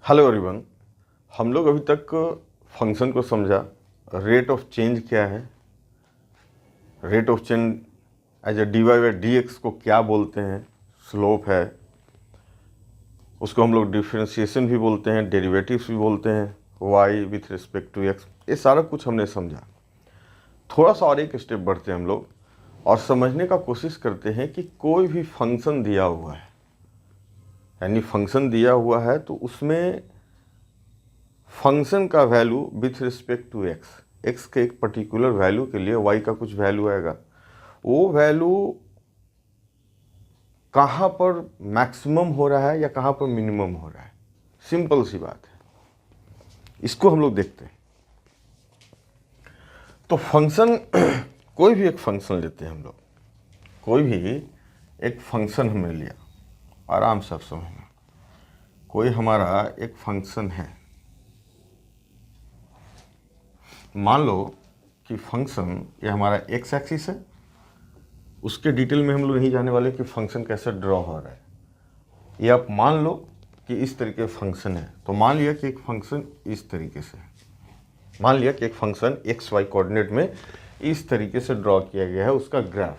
Hello everyone. हम लोग अभी तक फंक्शन को समझा। रेट ऑफ चेंज क्या है, rate of change as a d y by D x को क्या बोलते हैं, स्लोप है, उसको हम लोग डिफरेंशिएशन भी बोलते हैं, डेरिवेटिव्स भी बोलते हैं, y with respect to x. ये सारा कुछ हमने समझा। थोड़ा सा और एक स्टेप बढ़ते हैं हम लोग और समझने का कोशिश करते हैं कि कोई भी फंक्शन दिया हुआ है, यानी फंक्शन दिया हुआ है तो उसमें फंक्शन का value with respect to x, x के एक पर्टिकुलर वैल्यू के लिए वाई का कुछ वैल्यू आएगा। वो वैल्यू कहाँ पर मैक्सिमम हो रहा है या कहाँ पर मिनिमम हो रहा है, सिंपल सी बात है। इसको हम लोग देखते हैं। तो फंक्शन कोई भी एक फंक्शन लेते हैं हम लोग, कोई भी एक फंक्शन हमने लिया, आराम से आप समझना। कोई हमारा एक फंक्शन है, मान लो कि फंक्शन ये हमारा एक्स एक्सिस है। उसके डिटेल में हम लोग नहीं जाने वाले कि फंक्शन कैसे ड्रॉ हो रहा है। ये आप मान लो कि इस तरीके फंक्शन है। तो मान लिया कि एक फंक्शन इस तरीके से है, मान लिया कि एक फंक्शन एक्स वाई कोऑर्डिनेट में इस तरीके से ड्रॉ किया गया है, उसका ग्राफ।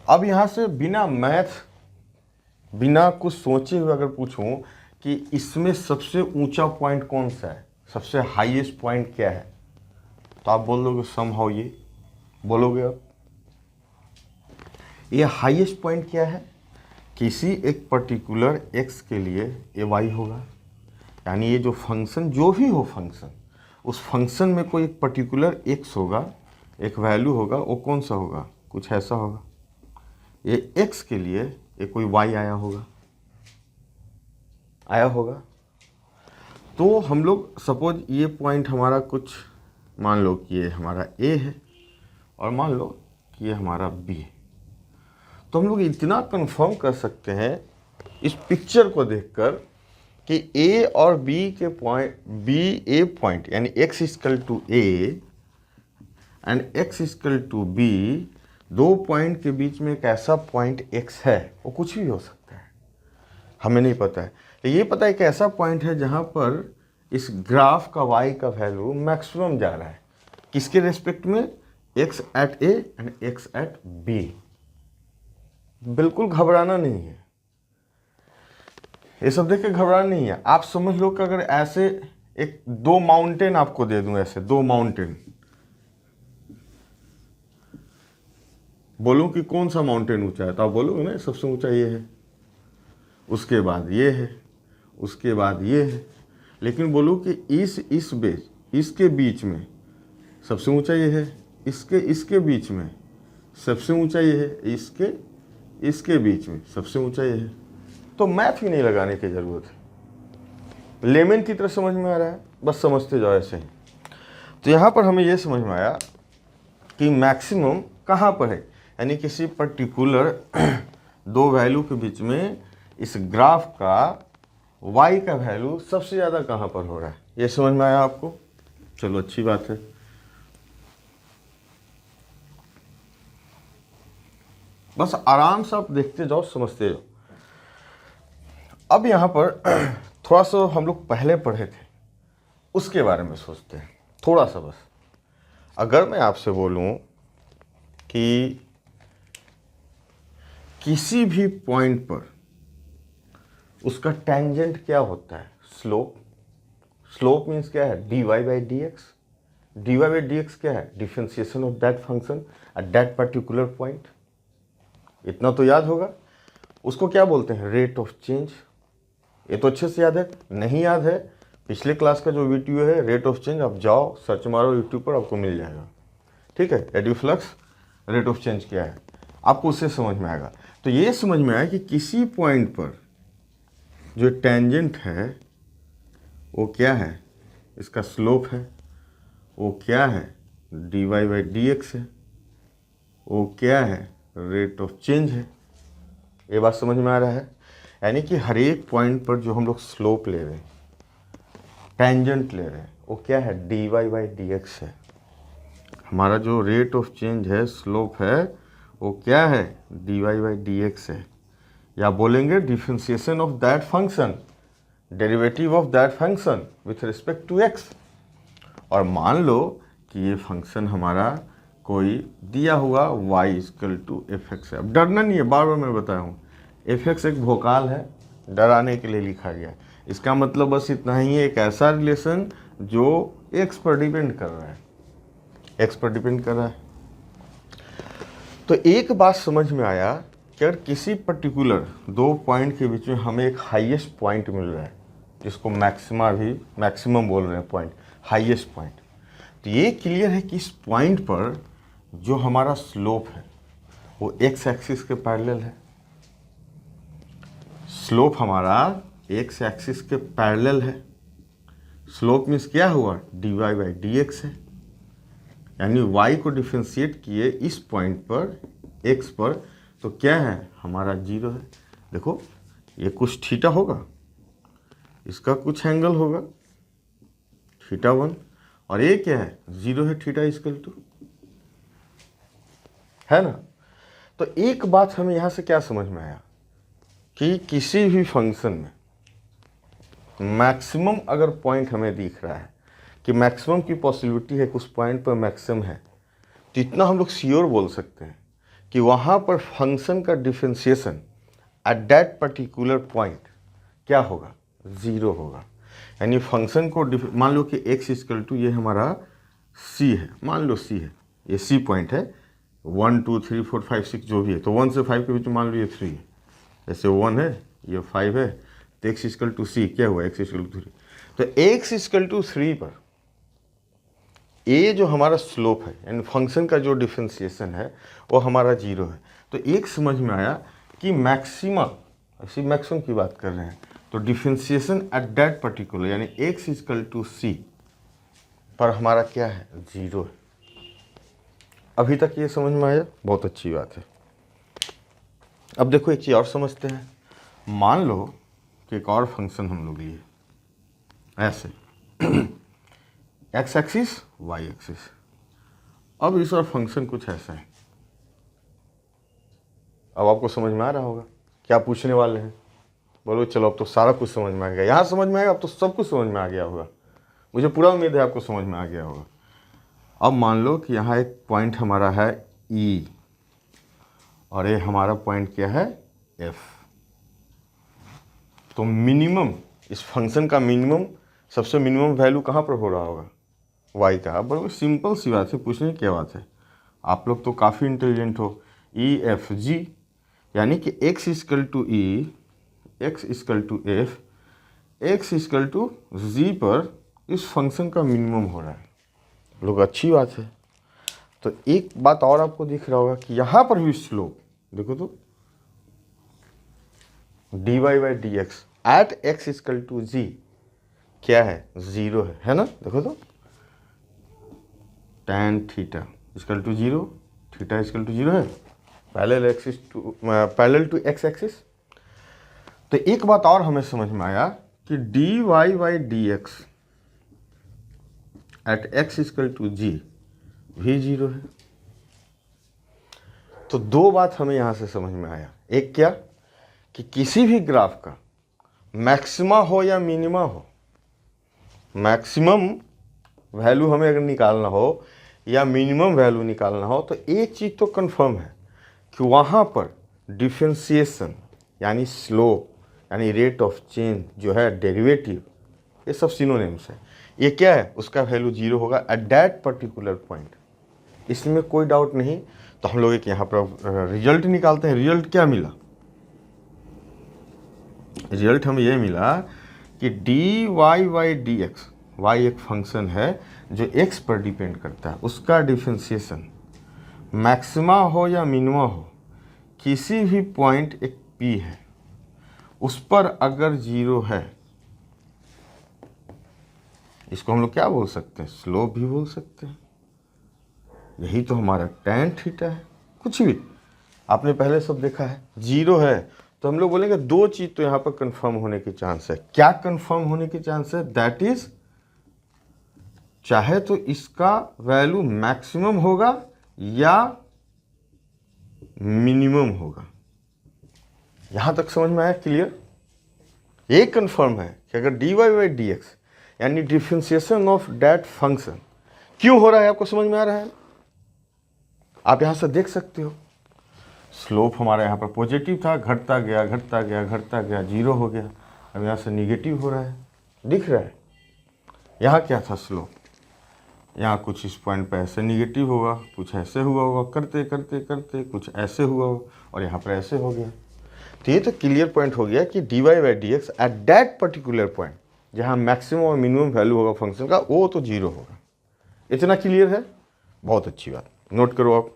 अब यहाँ से बिना मैथ, बिना कुछ सोचे हुए अगर पूछूं कि इसमें सबसे ऊंचा पॉइंट कौन सा है, सबसे हाईएस्ट पॉइंट क्या है, तो आप बोल दोगे समहाउ ये बोलोगे। अब ये हाईएस्ट पॉइंट क्या है, किसी एक पर्टिकुलर एक्स के लिए ये वाई होगा। यानी ये जो फंक्शन, जो भी हो फंक्शन, उस फंक्शन में कोई एक पर्टिकुलर एक्स होगा, एक वैल्यू होगा, वो कौन सा होगा, कुछ ऐसा होगा। ये एक्स के लिए ये कोई वाई आया होगा। तो हम लोग सपोज ये पॉइंट हमारा कुछ, मान लो कि ये हमारा ए है और मान लो कि ये हमारा बी है। तो हम लोग इतना कंफर्म कर सकते हैं इस पिक्चर को देखकर कि ए और बी के पॉइंट, बी ए पॉइंट यानी x equal to a and x equal to b, दो पॉइंट के बीच में एक ऐसा पॉइंट एक्स है, वो कुछ भी हो सकता है, हमें नहीं पता है। तो ये पता है कि ऐसा पॉइंट है जहाँ पर इस ग्राफ का वाई का वैल्यू मैक्सिमम जा रहा है, किसके रेस्पेक्ट में, x at a and x at b. बिल्कुल घबराना नहीं है, ये सब देख के घबराना नहीं है। आप समझ लो कि अगर ऐसे एक दो माउंटेन आपको दे दूं, ऐसे दो माउंटेन, बोलूं कि कौन सा माउंटेन ऊंचा है, तो आप बोलोगे ना सबसे ऊंचा ये है, उसके बाद ये है, उसके बाद ये है। लेकिन बोलूं कि इस बेस, इसके बीच में सबसे ऊंचा ये है, इसके बीच में सबसे ऊंचा ये है, इसके बीच में सबसे ऊंचा ये है, तो मैथ ही नहीं लगाने की ज़रूरत है। लेमन की तरह समझ में आ रहा है, बस समझते जाओ ऐसे ही। तो यहाँ पर हमें ये समझ में आया कि मैक्सिमम कहाँ पर है, यानी किसी पर्टिकुलर दो वैल्यू के बीच में इस ग्राफ का y का वैल्यू सबसे ज़्यादा कहाँ पर हो रहा है। ये समझ में आया आपको? चलो अच्छी बात है। बस आराम से आप देखते जाओ, समझते जाओ। अब यहाँ पर थोड़ा सा हम लोग पहले पढ़े थे उसके बारे में सोचते हैं थोड़ा सा। बस अगर मैं आपसे बोलूँ कि किसी भी पॉइंट पर उसका टेंजेंट क्या होता है, स्लोप। स्लोप मीन्स क्या है, d y by D x. D y by D x क्या है, differentiation of that function at that particular point. इतना तो याद होगा। उसको क्या बोलते हैं, रेट ऑफ चेंज। ये तो अच्छे से याद है। नहीं याद है, पिछले क्लास का जो वीडियो है रेट ऑफ चेंज, आप जाओ सर्च मारो यूट्यूब पर, आपको मिल जाएगा। ठीक है, एडी फ्लक्स रेट ऑफ चेंज क्या है, आपको उससे समझ में आएगा। तो ये समझ में आया कि किसी पॉइंट पर जो टेंजेंट है वो क्या है, इसका स्लोप है। वो क्या है, d y by D x है। वो क्या है, रेट ऑफ चेंज है। ये बात समझ में आ रहा है? यानी कि हर एक पॉइंट पर जो हम लोग स्लोप ले रहे हैं, टेंजेंट ले रहे हैं, वो क्या है, d y by D x है। हमारा जो रेट ऑफ चेंज है, स्लोप है, वो क्या है, d y by D x है। या बोलेंगे differentiation of that function derivative of that function with respect to x. और मान लो कि ये फंक्शन हमारा कोई दिया हुआ y equal to f x है। अब डरना नहीं है, बार बार मैं बताया हूँ, एफ एक्स एक भोकाल है, डराने के लिए लिखा गया। इसका मतलब बस इतना ही है, एक ऐसा रिलेशन जो एक्स पर डिपेंड कर रहा है, एक्स पर डिपेंड कर रहा है। तो एक बात समझ में आया कि अगर किसी पर्टिकुलर दो पॉइंट के बीच में हमें एक हाईएस्ट पॉइंट मिल रहा है, जिसको मैक्सिमा भी मैक्सिमम बोल रहे हैं पॉइंट, हाईएस्ट पॉइंट, तो ये क्लियर है कि इस पॉइंट पर जो हमारा स्लोप है वो एक्स एक्सिस के पैरेलल है। स्लोप हमारा एक्स एक्सिस के पैरेलल है। स्लोप मीन्स क्या हुआ, d y by D x है, यानी y को डिफ्रेंशिएट किए इस पॉइंट पर x पर, तो क्या है हमारा जीरो है। देखो ये कुछ थीटा होगा, इसका कुछ एंगल होगा थीटा 1, और ये क्या है जीरो है, थीटा इक्वल टू, है ना। तो एक बात हमें यहाँ से क्या समझ में आया कि किसी भी फंक्शन में मैक्सिमम अगर पॉइंट हमें दिख रहा है कि मैक्सिमम की पॉसिबिलिटी है कि उस पॉइंट पर मैक्सिमम है, तो इतना हम लोग श्योर बोल सकते हैं कि वहाँ पर फंक्शन का differentiation eight that particular point क्या होगा, ज़ीरो होगा। यानी फंक्शन को मान लो कि x इक्वल टू ये हमारा c है, मान लो c है, ये c पॉइंट है, 1 2 3 4 5 6 जो भी है, तो 1 से 5 के बीच में मान लो ये 3 है, जैसे 1 है ये 5 है, तो x इक्वल टू c क्या हुआ, x इक्वल टू 3। तो x इक्वल टू 3 पर ये जो हमारा स्लोप है, यानी फंक्शन का जो डिफरेंशिएशन है वो हमारा जीरो है। तो एक समझ में आया कि मैक्सिमा, ऐसी मैक्सिमम की बात कर रहे हैं, तो डिफरेंशिएशन एट दैट पर्टिकुलर यानी x इक्वल टू c पर हमारा क्या है, जीरो है। अभी तक ये समझ में आया, बहुत अच्छी बात है। अब देखो एक चीज़ और समझते हैं। मान लो कि एक और फंक्शन हम लोग लिए ऐसे एक्स एक्सिस वाई एक्सिस। अब इस और फंक्शन कुछ ऐसा है। अब आपको समझ में आ रहा होगा क्या पूछने वाले हैं, बोलो चलो अब तो सारा कुछ समझ में आ गया, यहाँ समझ में आएगा, अब तो सब कुछ समझ में आ गया होगा, मुझे पूरा उम्मीद है आपको समझ में आ गया होगा। अब मान लो कि यहाँ एक पॉइंट हमारा है E और ये हमारा पॉइंट क्या है F। तो मिनिमम इस फंक्शन का मिनिमम, सबसे मिनिमम वैल्यू कहाँ पर हो रहा होगा, y का। अब बड़ी सिंपल सी बात है, पूछने की क्या बात है, आप लोग तो काफ़ी इंटेलिजेंट हो। E F G यानी कि x equal to E, x equal to F, x equal to G पर इस फंक्शन का मिनिमम हो रहा है। लोग अच्छी बात है। तो एक बात और आपको दिख रहा होगा कि यहाँ पर भी स्लोप देखो, तो dy by D X at X equal to G क्या है, जीरो है ना। देखो तो tan theta equal to zero, theta equal to zero है, पैरेलल टू एक्स एक्सिस। तो एक बात और हमें समझ में आया कि dy by D X at X equal to G भी जीरो है। तो दो बात हमें यहाँ से समझ में आया। एक क्या कि किसी भी ग्राफ का मैक्सिमा हो या मिनिमा हो, मैक्सिमम वैल्यू हमें अगर निकालना हो या मिनिमम वैल्यू निकालना हो, तो एक चीज़ तो कंफर्म है कि वहाँ पर डिफरेंशिएशन यानी स्लोप यानी रेट ऑफ चेंज जो है, डेरिवेटिव, ये सब सिनोनिम्स है। ये क्या है, उसका वैल्यू जीरो होगा एट दैट पर्टिकुलर पॉइंट, इसमें कोई डाउट नहीं। तो हम लोग एक यहाँ पर रिजल्ट निकालते हैं। रिजल्ट क्या मिला, रिजल्ट हमें ये मिला कि D y by D x, y एक फंक्शन है जो एक्स पर डिपेंड करता है, उसका डिफरेंशिएशन मैक्सिमा हो या मिनिमा हो, किसी भी पॉइंट एक पी है, उस पर अगर जीरो है, इसको हम लोग क्या बोल सकते हैं, स्लोप भी बोल सकते हैं। यही तो हमारा tan थीटा है। कुछ भी आपने पहले सब देखा है, जीरो है तो हम लोग बोलेंगे दो चीज़ तो यहाँ पर कंफर्म होने की चांस है। क्या कंफर्म होने की चांस है, दैट इज चाहे तो इसका वैल्यू मैक्सिमम होगा या मिनिमम होगा। यहाँ तक समझ में आया, क्लियर। ये कन्फर्म है कि अगर dy बाई डी एक्स यानी डिफ्रेंशिएशन ऑफ दैट फंक्शन क्यों हो रहा है, आपको समझ में आ रहा है? आप यहाँ से देख सकते हो स्लोप हमारा यहाँ पर पॉजिटिव था, घटता गया घटता गया घटता गया, जीरो हो गया, अब यहाँ से निगेटिव हो रहा है, दिख रहा है। यहाँ क्या था स्लोप, यहाँ कुछ इस पॉइंट पे ऐसे निगेटिव होगा, कुछ ऐसे हुआ होगा, करते करते करते कुछ ऐसे हुआ होगा और यहाँ पर ऐसे हो गया। तो ये तो क्लियर पॉइंट हो गया कि dy by D X at that particular point जहाँ मैक्सिमम और मिनिमम वैल्यू होगा फंक्शन का वो तो जीरो होगा। इतना क्लियर है, बहुत अच्छी बात, नोट करो आप।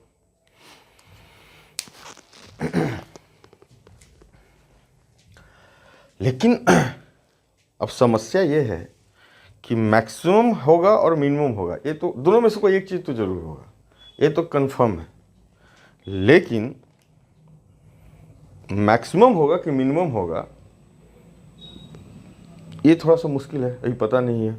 लेकिन अब समस्या ये है कि मैक्सिमम होगा और मिनिमम होगा, ये तो दोनों में से कोई एक चीज़ तो जरूर होगा, ये तो कंफर्म है। लेकिन मैक्सिमम होगा कि मिनिमम होगा ये थोड़ा सा मुश्किल है, अभी पता नहीं है।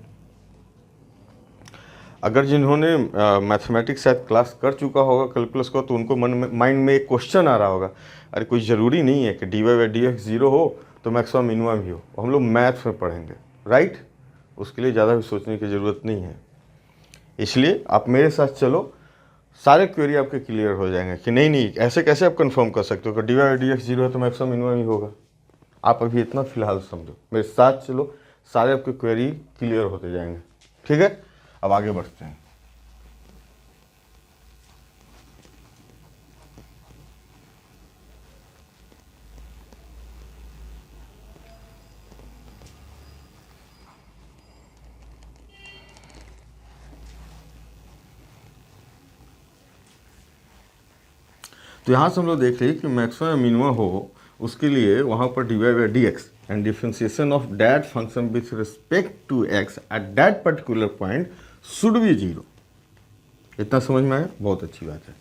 अगर जिन्होंने मैथमेटिक्स शायद क्लास कर चुका होगा कैलकुलस को, तो उनको माइंड में एक क्वेश्चन आ रहा होगा, अरे कोई ज़रूरी नहीं है कि dy by D x zero हो तो मैक्सिमम मिनिमम ही हो, हम लोग मैथ में पढ़ेंगे, राइट? उसके लिए ज़्यादा भी सोचने की ज़रूरत नहीं है। इसलिए आप मेरे साथ चलो, सारे क्वेरी आपके क्लियर हो जाएंगे कि नहीं नहीं ऐसे कैसे आप कंफर्म कर सकते हो कि dy by D x zero है तो मैक्सिमम मिनिमम ही होगा। आप अभी इतना फिलहाल समझो, मेरे साथ चलो, सारे आपके क्वेरी क्लियर होते जाएंगे, ठीक है? अब आगे बढ़ते हैं। तो यहाँ से हम लोग देख रहे कि मैक्सिमम या मिनिमम हो, उसके लिए वहाँ पर dy by D x and differentiation of that function with respect to x at that particular point should be zero. इतना समझ में आया, बहुत अच्छी बात है।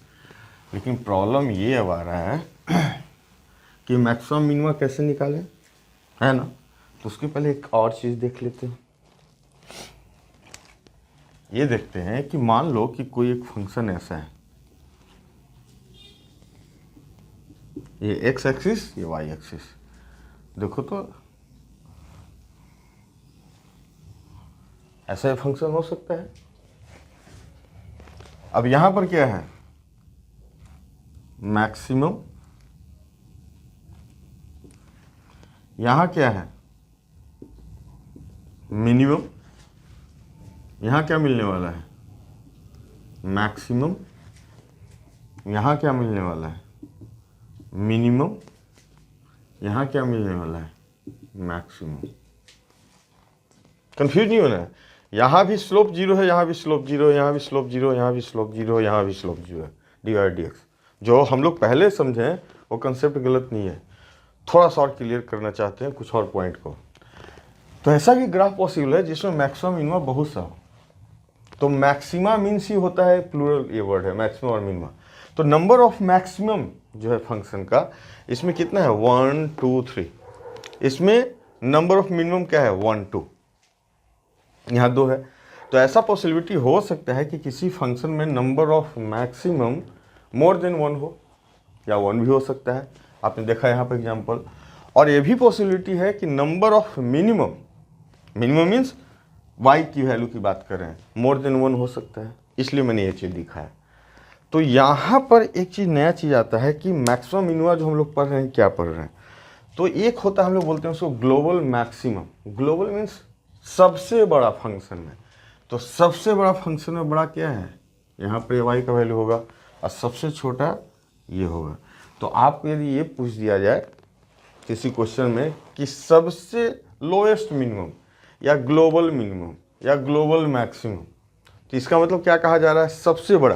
लेकिन प्रॉब्लम ये अब आ रहा है कि मैक्सिमम मिनिमम कैसे निकालें, है ना? तो उसके पहले एक और चीज़ देख लेते हैं। ये देखते हैं कि मान लो कि कोई एक फंक्शन ऐसा है, ये एक्स एक्सिस, ये वाई एक्सिस, देखो तो ऐसा फंक्शन हो सकता है। अब यहां पर क्या है, मैक्सिमम, यहां क्या है, मिनिमम, यहां क्या मिलने वाला है, मैक्सिमम, यहां क्या मिलने वाला है, मिनिमम, यहां क्या मिलने वाला है, मैक्सिमम। कंफ्यूज नहीं होना है, यहां भी स्लोप जीरो है, यहां भी स्लोप जीरो है, यहां भी स्लोप जीरो, यहां भी स्लोप जीरो, यहां भी स्लोप जीरो है, dy बाई डी एक्स। जो हम लोग पहले समझे वो कंसेप्ट गलत नहीं है, थोड़ा सा और क्लियर करना चाहते हैं कुछ और पॉइंट को। तो ऐसा भी ग्राफ पॉसिबल है जिसमें मैक्सिमम मिनिमम बहुत सा हो। तो मैक्सिमा मीन्स ही होता है, प्लूरल ये वर्ड है, मैक्सिमम और मिनिमम। तो नंबर ऑफ मैक्सिमम जो है फंक्शन का, इसमें कितना है, 1 2 3। इसमें नंबर ऑफ मिनिमम क्या है, 1 2, यहाँ 2 है। तो ऐसा पॉसिबिलिटी हो सकता है कि किसी फंक्शन में number of maximum more than 1 हो, या 1 भी हो सकता है, आपने देखा यहाँ पर एग्जाम्पल। और ये भी पॉसिबिलिटी है कि number of minimum, minimum means y की वैल्यू की बात कर रहे हैं, मोर देन 1 हो सकता है, इसलिए मैंने ये चीज़ दिखा है। तो यहाँ पर एक चीज़, नया चीज़ आता है कि मैक्सिमम मिनिमम जो हम लोग पढ़ रहे हैं, क्या पढ़ रहे हैं। तो एक होता है, हम लोग बोलते हैं उसको ग्लोबल मैक्सिमम। ग्लोबल मीन्स सबसे बड़ा फंक्शन में। तो सबसे बड़ा फंक्शन में बड़ा क्या है, यहाँ पर y का वैल्यू होगा, और सबसे छोटा ये होगा। तो आपको यदि ये पूछ दिया जाए किसी क्वेश्चन में कि सबसे लोएस्ट मिनिमम या ग्लोबल मिनिमम या ग्लोबल मैक्सिमम, तो इसका मतलब क्या कहा जा रहा है, सबसे बड़ा,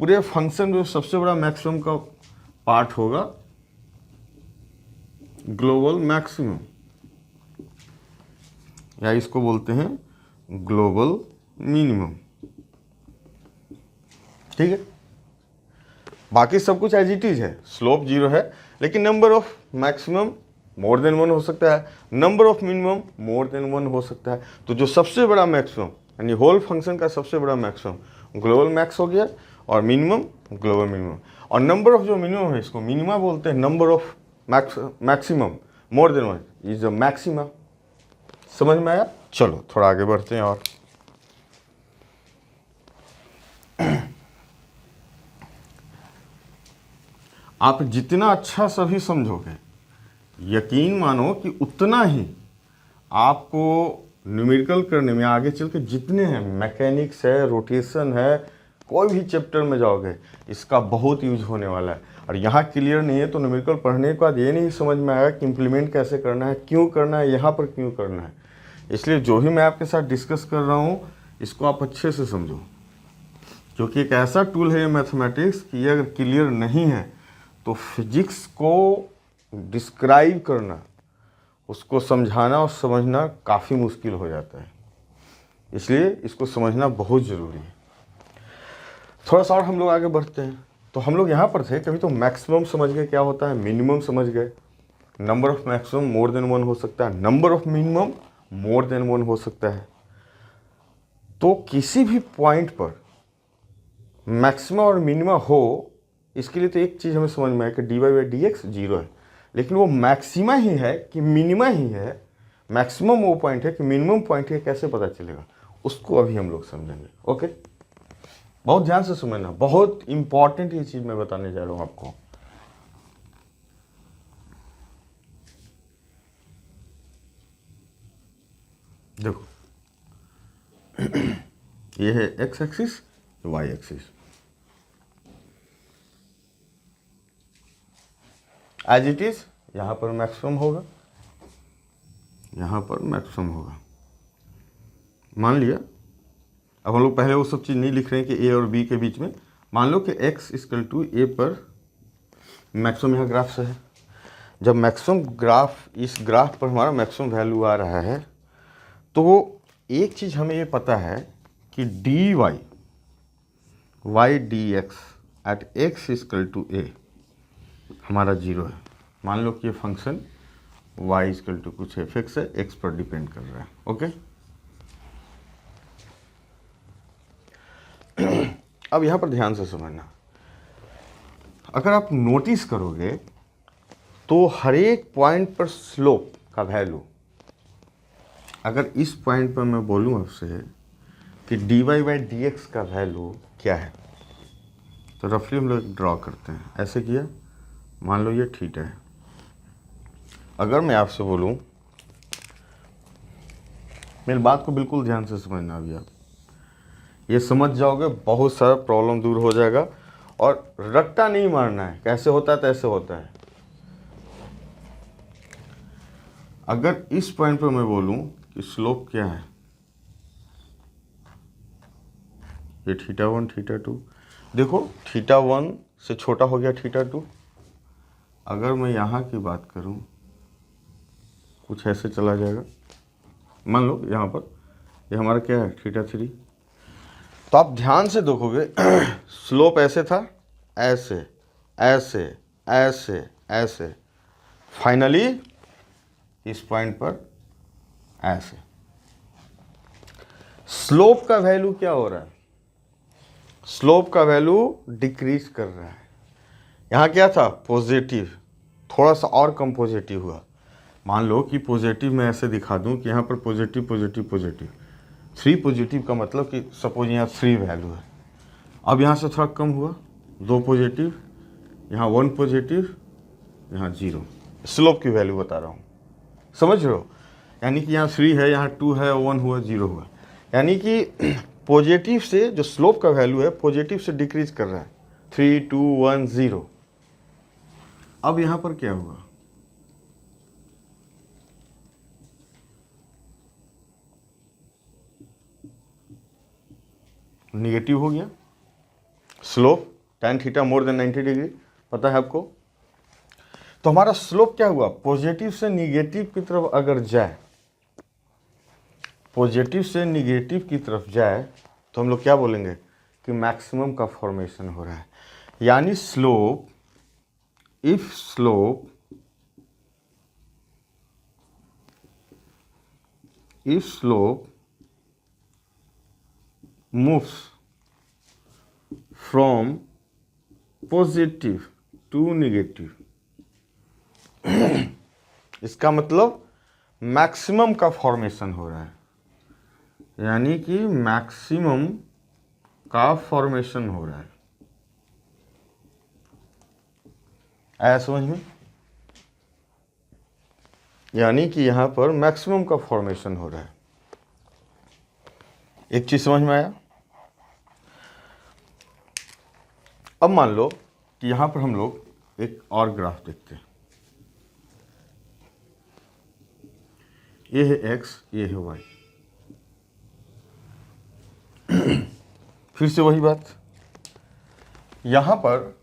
पूरे फंक्शन में सबसे बड़ा मैक्सिमम का पार्ट होगा ग्लोबल मैक्सिमम, या इसको बोलते हैं ग्लोबल मिनिमम, ठीक है। बाकी सब कुछ एज इट इज है, स्लोप जीरो है, लेकिन number of maximum more than 1 हो सकता है, number of minimum more than 1 हो सकता है। तो जो सबसे बड़ा मैक्सिमम यानी होल फंक्शन का सबसे बड़ा मैक्सिमम ग्लोबल मैक्स हो गया, और मिनिमम ग्लोबल मिनिमम। और नंबर ऑफ जो मिनिमम है, इसको मिनिमा बोलते हैं, number of maximum more than 1 is the maxima, समझ में आया? चलो थोड़ा आगे बढ़ते हैं। और आप जितना अच्छा सभी समझोगे, यकीन मानो कि उतना ही आपको न्यूमेरिकल करने में आगे चल के जितने हैं, मैकेनिक्स है, रोटेशन है, कोई भी चैप्टर में जाओगे इसका बहुत यूज होने वाला है। और यहाँ क्लियर नहीं है तो न्यूमेरिकल पढ़ने के बाद ये नहीं समझ में आएगा कि इम्प्लीमेंट कैसे करना है, क्यों करना है, यहाँ पर क्यों करना है। इसलिए जो भी मैं आपके साथ डिस्कस कर रहा हूँ इसको आप अच्छे से समझो, क्योंकि एक ऐसा टूल है मैथमेटिक्स कि ये अगर क्लियर नहीं है तो फिजिक्स को डिस्क्राइब करना, उसको समझाना और समझना काफ़ी मुश्किल हो जाता है। इसलिए इसको समझना बहुत ज़रूरी है। थोड़ा सा और हम लोग आगे बढ़ते हैं। तो हम लोग यहाँ पर थे, कभी तो मैक्सिमम समझ गए क्या होता है, मिनिमम समझ गए, number of maximum more than one हो सकता है, number of minimum more than one हो सकता है। तो किसी भी पॉइंट पर मैक्सिमम और मिनिमम हो, इसके लिए तो एक चीज़ हमें समझ में आए कि dy by D x zero है, लेकिन वो मैक्सिमा ही है कि मिनिमा ही है, मैक्सिमम वो पॉइंट है कि मिनिमम पॉइंट है, कैसे पता चलेगा, उसको अभी हम लोग समझेंगे। ओके, बहुत ध्यान से समझना, बहुत इंपॉर्टेंट ये चीज़ मैं बताने जा रहा हूँ आपको। देखो ये है x axis, y axis. As it is यहाँ पर मैक्सिमम होगा, यहाँ पर मैक्सिमम होगा, मान लिया। अब हम लोग पहले वो सब चीज़ नहीं लिख रहे हैं कि ए और बी के बीच में। मान लो कि x इक्वल टू ए पर मैक्सिमम यहाँ ग्राफ से है। जब मैक्सिमम ग्राफ, इस ग्राफ पर हमारा मैक्सिमम वैल्यू आ रहा है, तो एक चीज़ हमें ये पता है कि D Y D X at X equal to A हमारा जीरो है। मान लो कि ये फंक्शन y इक्वल टू कुछ एफ एक्स है, x पर डिपेंड कर रहा है। ओके, अब यहाँ पर ध्यान से समझना, अगर आप नोटिस करोगे तो हर एक पॉइंट पर स्लोप का वैल्यू, अगर इस पॉइंट पर मैं बोलूँ आपसे कि dy बाई डी एक्स का वैल्यू क्या है, तो रफली हम लोग ड्रॉ करते हैं। ऐसे किया, मान लो ये थीटा है। अगर मैं आपसे बोलूं, मेरी बात को बिल्कुल ध्यान से समझना, अभी आप ये समझ जाओगे बहुत सारा प्रॉब्लम दूर हो जाएगा। और रट्टा नहीं मारना है, कैसे होता है तैसे होता है। अगर इस पॉइंट पर मैं बोलूं कि स्लोप क्या है, ये थीटा वन थीटा टू, देखो थीटा वन से छोटा हो गया थीटा टू। अगर मैं यहाँ की बात करूं, कुछ ऐसे चला जाएगा, मान लो यहाँ पर ये हमारा क्या है, थीटा थ्री। तो आप ध्यान से देखोगे स्लोप ऐसे था, ऐसे ऐसे ऐसे ऐसे, फाइनली इस पॉइंट पर ऐसे। स्लोप का वैल्यू क्या हो रहा है, स्लोप का वैल्यू डिक्रीज कर रहा है। यहाँ क्या था, पॉजिटिव, थोड़ा सा और कम पॉजिटिव हुआ। मान लो कि पॉजिटिव मैं ऐसे दिखा दूं कि यहाँ पर पॉजिटिव पॉजिटिव पॉजिटिव, 3 पॉजिटिव का मतलब कि सपोज यहाँ 3 वैल्यू है। अब यहाँ से थोड़ा कम हुआ, 2 पॉजिटिव, यहाँ 1 पॉजिटिव, यहाँ 0। स्लोप की वैल्यू बता रहा हूँ, समझ रहे हो? यानी कि यहाँ 3 है, यहाँ 2 है, 1 हुआ, 0 हुआ। यानी कि पॉजिटिव से जो स्लोप का वैल्यू है पॉजिटिव से डिक्रीज कर रहा है, 3 2 1 0। अब यहाँ पर क्या हुआ, निगेटिव हो गया slope, tan theta more than 90 degree, पता है आपको। तो हमारा स्लोप क्या हुआ, पॉजिटिव से निगेटिव की तरफ अगर जाए, पॉजिटिव से निगेटिव की तरफ जाए, तो हम लोग क्या बोलेंगे कि मैक्सिमम का फॉर्मेशन हो रहा है। यानी slope, if slope moves from positive to negative इसका मतलब मैक्सिमम का फॉर्मेशन हो रहा है, यानी कि मैक्सिमम का फॉर्मेशन हो रहा है। आया समझ में? यानी कि यहां पर मैक्सिमम का फॉर्मेशन हो रहा है। एक चीज समझ में आया? अब मान लो कि यहां पर हम लोग एक और ग्राफ देखते हैं। ये है x, ये है y। फिर से वही बात, यहां पर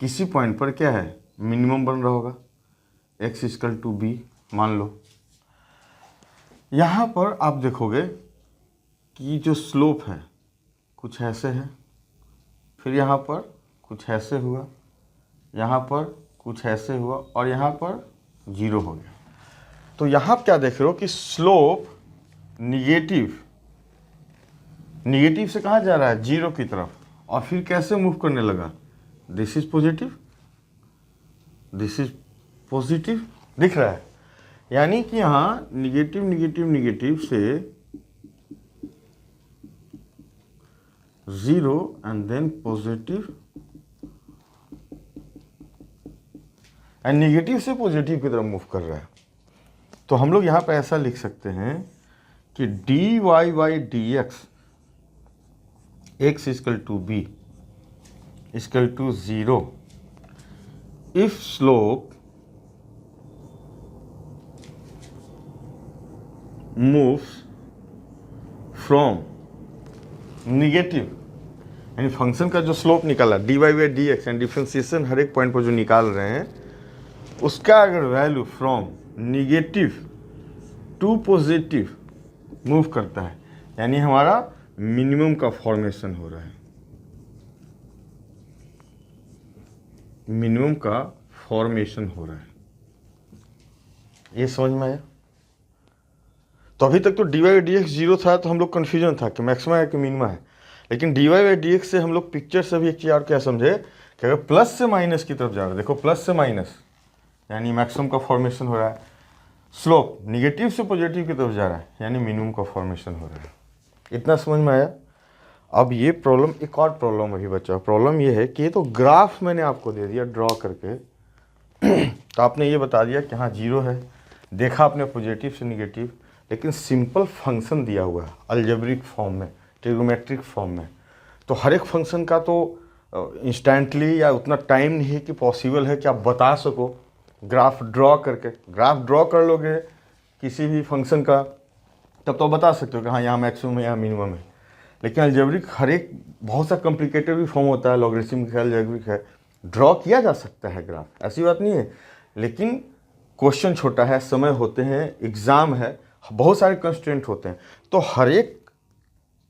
किसी पॉइंट पर क्या है, मिनिमम बन रहा होगा, x इक्वल टू बी मान लो। यहां पर आप देखोगे कि जो स्लोप है कुछ ऐसे है, फिर यहाँ पर कुछ ऐसे हुआ, यहाँ पर कुछ ऐसे हुआ और यहाँ पर 0 हो गया। तो यहाँ क्या देख रहे हो कि स्लोप निगेटिव से कहाँ जा रहा है, 0 की तरफ, और फिर कैसे मूव करने लगा, this is positive, this is positive, दिख रहा है। यानी कि यहाँ निगेटिव निगेटिव निगेटिव से 0 and then positive, and negative से पॉजिटिव की तरफ मूव कर रहा है। तो हम लोग यहाँ पे ऐसा लिख सकते हैं कि dy by dx x equal to B equal to 0 if slope moves from negative, यानी फंक्शन का जो स्लोप निकाला dy by D x and differentiation हर एक पॉइंट पर जो निकाल रहे हैं उसका अगर value from negative to positive move करता है, यानी हमारा मिनिमम का फॉर्मेशन हो रहा है, मिनिमम का फॉर्मेशन हो रहा है। ये समझ में आया? तो अभी तक तो dy बाई डी एक्स 0 था, तो हम लोग कन्फ्यूजन था कि मैक्सिमा है कि मिनिमा है। लेकिन dy बाई डी एक्स से हम लोग पिक्चर से भी एक चीज और क्या समझे कि अगर प्लस से माइनस की तरफ जा रहा है, देखो प्लस से माइनस यानी मैक्सिमम का फॉर्मेशन हो रहा है, स्लोप निगेटिव से पॉजिटिव की तरफ जा रहा है यानी मिनिमम का फॉर्मेशन हो रहा है। इतना समझ में आया? अब ये प्रॉब्लम, एक और प्रॉब्लम अभी बचा। प्रॉब्लम ये है कि ये तो ग्राफ मैंने आपको दे दिया ड्रॉ करके तो आपने ये बता दिया कि हाँ 0 है, देखा आपने पॉजिटिव से निगेटिव, लेकिन सिंपल फंक्शन दिया हुआ है अलजेब्रिक फॉर्म में, ट्रिग्नोमेट्रिक फॉर्म में। तो हर एक फंक्शन का तो इंस्टेंटली या उतना टाइम नहीं है कि पॉसिबल है कि आप बता सको ग्राफ ड्रॉ करके। ग्राफ ड्रॉ कर लोगे किसी भी फंक्शन का तब तो बता सकते हो कि हाँ यहाँ मैक्सिमम है यहाँ मिनिमम है। लेकिन अलजेब्रिक हर एक बहुत सा कॉम्प्लिकेटेड भी फॉर्म होता है, लॉगरिथमिक है, अलजेब्रिक है, ड्रॉ किया जा सकता है ग्राफ, ऐसी बात नहीं है। लेकिन क्वेश्चन छोटा है, समय होते हैं, एग्ज़ाम है, बहुत सारे कंस्ट्रेंट होते हैं, तो हर एक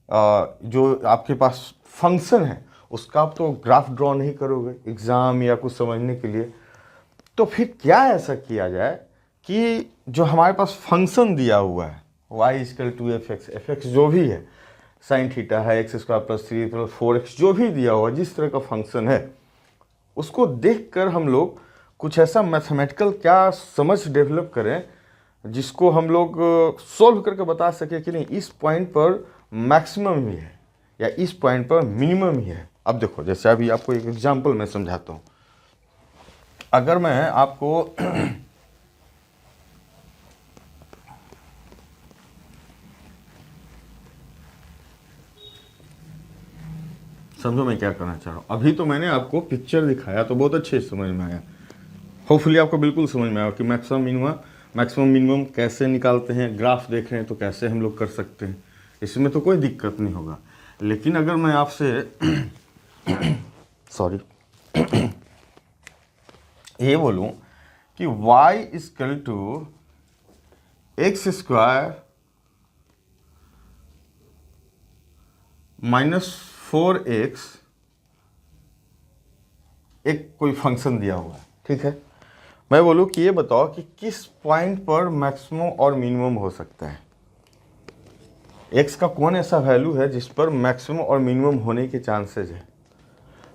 जो आपके पास फंक्शन है उसका आप तो ग्राफ ड्रॉ नहीं करोगे एग्ज़ाम या कुछ समझने के लिए। तो फिर क्या ऐसा किया जाए कि जो हमारे पास फंक्शन दिया हुआ है y equal to f x जो भी है, साइन थीटा है, x square plus 3 plus 4x जो भी दिया हुआ जिस तरह का फंक्शन है, उसको देखकर हम लोग कुछ ऐसा मैथमेटिकल क्या समझ डेवलप करें जिसको हम लोग सोल्व करके बता सके कि नहीं इस पॉइंट पर मैक्सिमम ही है या इस पॉइंट पर मिनिमम ही है। अब देखो, जैसे अभी आपको एक एग्जांपल मैं समझाता हूँ। अगर मैं आपको समझो मैं क्या करना चाह रहा हूँ। अभी तो मैंने आपको पिक्चर दिखाया तो बहुत अच्छे से समझ में आया, होपफुली आपको बिल्कुल समझ में आया कि मैक्सिमम मिनिमम कैसे निकालते हैं, ग्राफ देख रहे हैं तो कैसे हम लोग कर सकते हैं, इसमें तो कोई दिक्कत नहीं होगा। लेकिन अगर मैं आपसे सॉरी ये बोलूं कि y equal to x square minus 4x एक कोई फंक्शन दिया हुआ है, ठीक है, मैं बोलूं कि ये बताओ कि किस पॉइंट पर मैक्सिमम और मिनिमम हो सकता है, x का कौन ऐसा वैल्यू है जिस पर मैक्सिमम और मिनिमम होने के चांसेस है।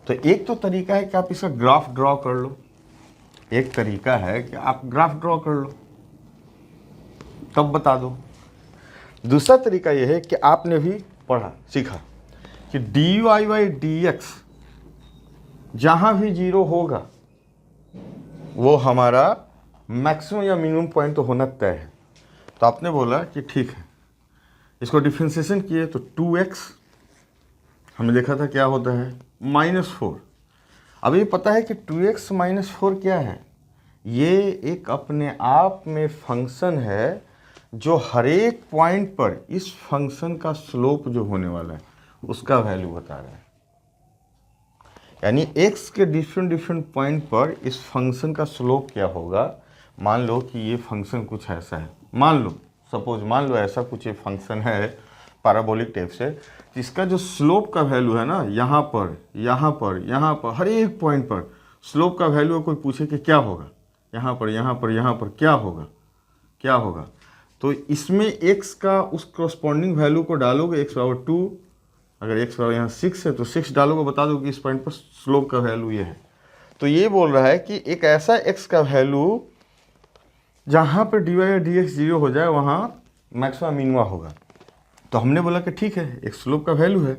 तो एक तो तरीका है कि आप इसका ग्राफ ड्रॉ कर लो, एक तरीका है कि आप ग्राफ ड्रॉ कर लो, तब बता दो। दूसरा तरीका यह है कि आपने भी पढ़ा सीखा कि D y by D x जहाँ भी जीरो होगा वो हमारा मैक्सिमम या मिनिमम पॉइंट तो होना तय है। तो आपने बोला कि ठीक है, इसको डिफ्रेंसिएशन किए तो 2x हमने देखा था क्या होता है -4। अब ये पता है कि 2x -4 क्या है, ये एक अपने आप में फंक्शन है जो हर एक पॉइंट पर इस फंक्शन का स्लोप जो होने वाला है उसका वैल्यू बता रहा है। यानी x के डिफरेंट पॉइंट पर इस फंक्शन का स्लोप क्या होगा। मान लो कि ये फंक्शन कुछ ऐसा है, मान लो ऐसा कुछ ये फंक्शन है पैराबोलिक टाइप से, जिसका जो स्लोप का वैल्यू है ना, यहाँ पर हर एक पॉइंट पर स्लोप का वैल्यू कोई पूछे कि क्या होगा, यहाँ पर क्या होगा, तो इसमें x का उस करस्पॉन्डिंग वैल्यू को डालोगे, x बराबर 2, अगर x बराबर यहाँ 6 है तो 6 डालोगे, बता दो कि इस पॉइंट पर स्लोप का वैल्यू ये है। तो ये बोल रहा है कि एक ऐसा x का वैल्यू जहाँ पर dy या dx 0 हो जाए वहाँ मैक्सिमम मिनिमा होगा। तो हमने बोला कि ठीक है, एक स्लोप का वैल्यू है,